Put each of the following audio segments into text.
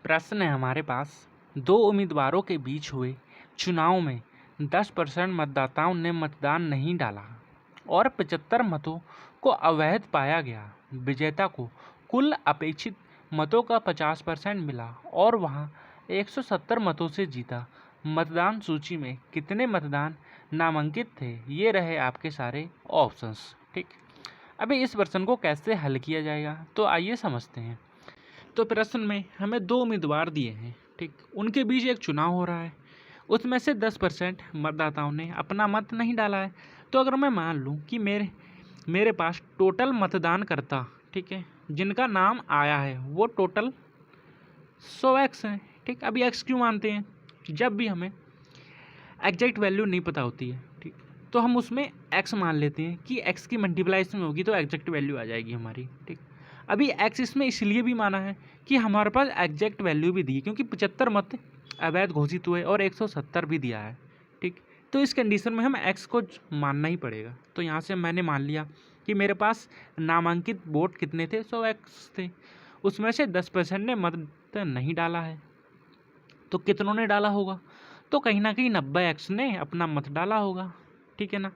प्रश्न है हमारे पास, दो उम्मीदवारों के बीच हुए चुनाव में 10% मतदाताओं ने मतदान नहीं डाला और 75 मतों को अवैध पाया गया। विजेता को कुल अपेक्षित मतों का 50% मिला और वहां 170 मतों से जीता। मतदान सूची में कितने मतदान नामांकित थे? ये रहे आपके सारे ऑप्शंस। ठीक, अभी इस प्रश्न को कैसे हल किया जाएगा तो आइए समझते हैं। तो प्रश्न में हमें दो उम्मीदवार दिए हैं, ठीक, उनके बीच एक चुनाव हो रहा है, उसमें से 10% मतदाताओं ने अपना मत नहीं डाला है। तो अगर मैं मान लूँ कि मेरे पास टोटल मतदानकर्ता, ठीक है, जिनका नाम आया है वो टोटल 100x है। ठीक, अभी x क्यों मानते हैं? जब भी हमें एग्जैक्ट वैल्यू नहीं पता होती है, ठीक, तो हम उसमें x मान लेते हैं कि x की मल्टीप्लाई इसमें होगी तो एग्जैक्ट वैल्यू आ जाएगी हमारी। ठीक, अभी x इसमें इसलिए भी माना है कि हमारे पास एग्जैक्ट वैल्यू भी दी है क्योंकि 75 मत अवैध घोषित हुए और 170 भी दिया है। ठीक, तो इस कंडीशन में हम x को मानना ही पड़ेगा। तो यहाँ से मैंने मान लिया कि मेरे पास नामांकित वोट कितने थे? 100x थे, उसमें से 10% ने मत नहीं डाला है। तो कितनों ने डाला होगा? तो कहीं ना कहीं 90x ने अपना मत डाला होगा। ठीक है ना।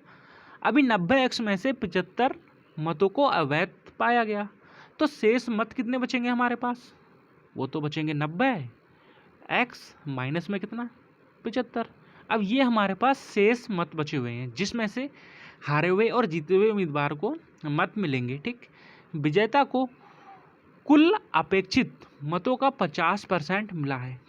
अभी 90x में से 75 मतों को अवैध पाया गया, तो शेष मत कितने बचेंगे हमारे पास? वो तो बचेंगे 90x माइनस में कितना? 75। अब ये हमारे पास शेष मत बचे हुए हैं जिसमें से हारे हुए और जीते हुए उम्मीदवार को मत मिलेंगे। ठीक, विजेता को कुल अपेक्षित मतों का 50% मिला है।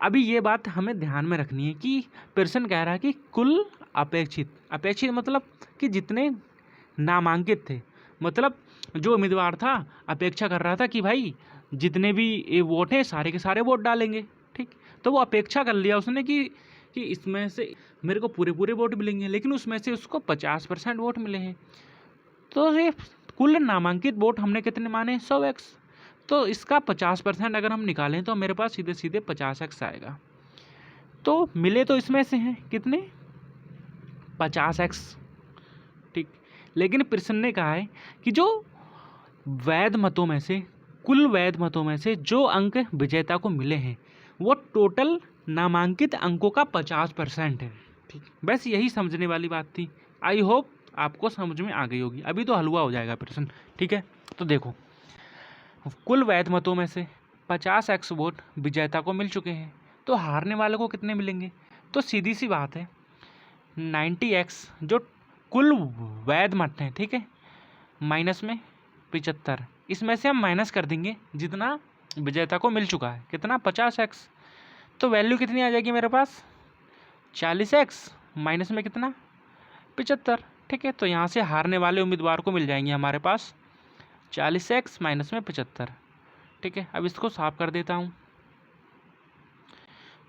अभी ये बात हमें ध्यान में रखनी है कि प्रश्न कह रहा है कि कुल अपेक्षित मतलब कि जितने नामांकित थे, मतलब जो उम्मीदवार था अपेक्षा कर रहा था कि भाई जितने भी ये वोट हैं सारे के सारे वोट डालेंगे। ठीक, तो वो अपेक्षा कर लिया उसने कि इसमें से मेरे को पूरे वोट मिलेंगे, लेकिन उसमें से उसको 50% वोट मिले हैं। तो ये कुल नामांकित वोट हमने कितने माने? 100x। तो इसका 50% अगर हम निकालें तो मेरे पास सीधे सीधे 50x आएगा। तो मिले तो इसमें से हैं कितने? 50x। ठीक, लेकिन प्रश्न ने कहा है कि जो वैध मतों में से, कुल वैध मतों में से जो अंक विजेता को मिले हैं वो टोटल नामांकित अंकों का 50% है। ठीक, बस यही समझने वाली बात थी। आई होप आपको समझ में आ गई होगी। अभी तो हलवा हो जाएगा प्रश्न। ठीक है, तो देखो, कुल वैध मतों में से 50x वोट विजेता को मिल चुके हैं, तो हारने वालों को कितने मिलेंगे? तो सीधी सी बात है, 90x जो कुल वैध मत हैं, ठीक है, माइनस में 75, इसमें से हम माइनस कर देंगे जितना विजेता को मिल चुका है, कितना? 50x। तो वैल्यू कितनी आ जाएगी मेरे पास? 40x माइनस में कितना? 75। ठीक है, तो यहाँ से हारने वाले उम्मीदवार को मिल जाएंगे हमारे पास 40x माइनस में 75। ठीक है, अब इसको साफ कर देता हूँ।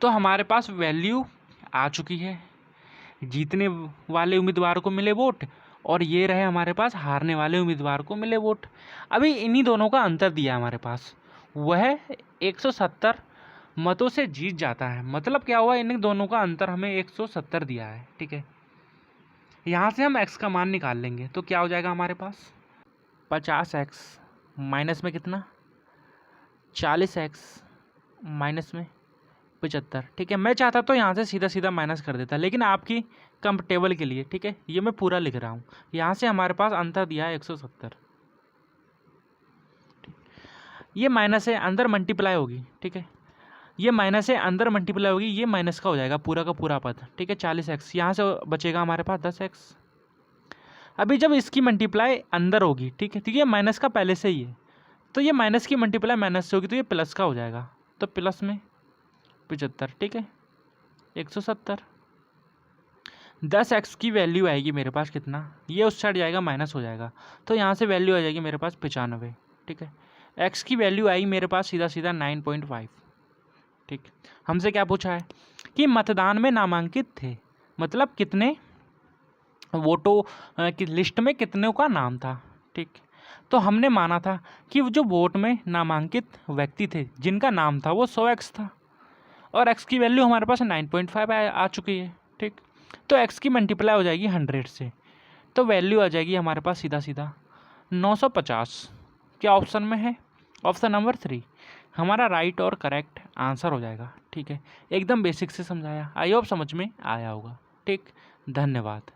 तो हमारे पास वैल्यू आ चुकी है, जीतने वाले उम्मीदवार को मिले वोट और ये रहे हमारे पास हारने वाले उम्मीदवार को मिले वोट। अभी इन्हीं दोनों का अंतर दिया हमारे पास, वह 170 मतों से जीत जाता है। मतलब क्या हुआ? इन दोनों का अंतर हमें 170 दिया है। ठीक है, यहाँ से हम x का मान निकाल लेंगे तो क्या हो जाएगा हमारे पास? 50x माइनस में कितना? 40x माइनस में 75। ठीक है, मैं चाहता तो यहाँ से सीधा सीधा माइनस कर देता, लेकिन आपकी कंफर्टेबल के लिए, ठीक है, ये मैं पूरा लिख रहा हूँ। यहाँ से हमारे पास अंतर दिया है 170। ये माइनस है, अंदर मल्टीप्लाई होगी। ठीक है, ये माइनस है, अंदर मल्टीप्लाई होगी, ये माइनस का हो जाएगा पूरा का पूरा पद। ठीक है, 40x यहाँ से बचेगा हमारे पास 10x। अभी जब इसकी मल्टीप्लाई अंदर होगी, ठीक है, तो ये माइनस का पहले से ही है, तो ये माइनस की मल्टीप्लाई माइनस से होगी तो ये प्लस का हो जाएगा, तो प्लस में 75। ठीक है, 170। 10x की वैल्यू आएगी मेरे पास कितना? ये उस साइड जाएगा, माइनस हो जाएगा, तो यहाँ से वैल्यू आ जाएगी मेरे पास 95। ठीक है, x की वैल्यू आई मेरे पास सीधा सीधा 9.5। ठीक, हमसे क्या पूछा है कि मतदान में नामांकित थे, मतलब कितने वोटों की लिस्ट में कितनों का नाम था। ठीक, तो हमने माना था कि जो वोट में नामांकित व्यक्ति थे जिनका नाम था वो 100x था और x की वैल्यू हमारे पास 9.5 आ चुकी है। ठीक, तो x की मल्टीप्लाई हो जाएगी 100 से, तो वैल्यू आ जाएगी हमारे पास सीधा सीधा 950। क्या ऑप्शन में है? ऑप्शन नंबर 3 हमारा राइट और करेक्ट आंसर हो जाएगा। ठीक है, एकदम बेसिक से समझाया, आई होप समझ में आया होगा। ठीक, धन्यवाद।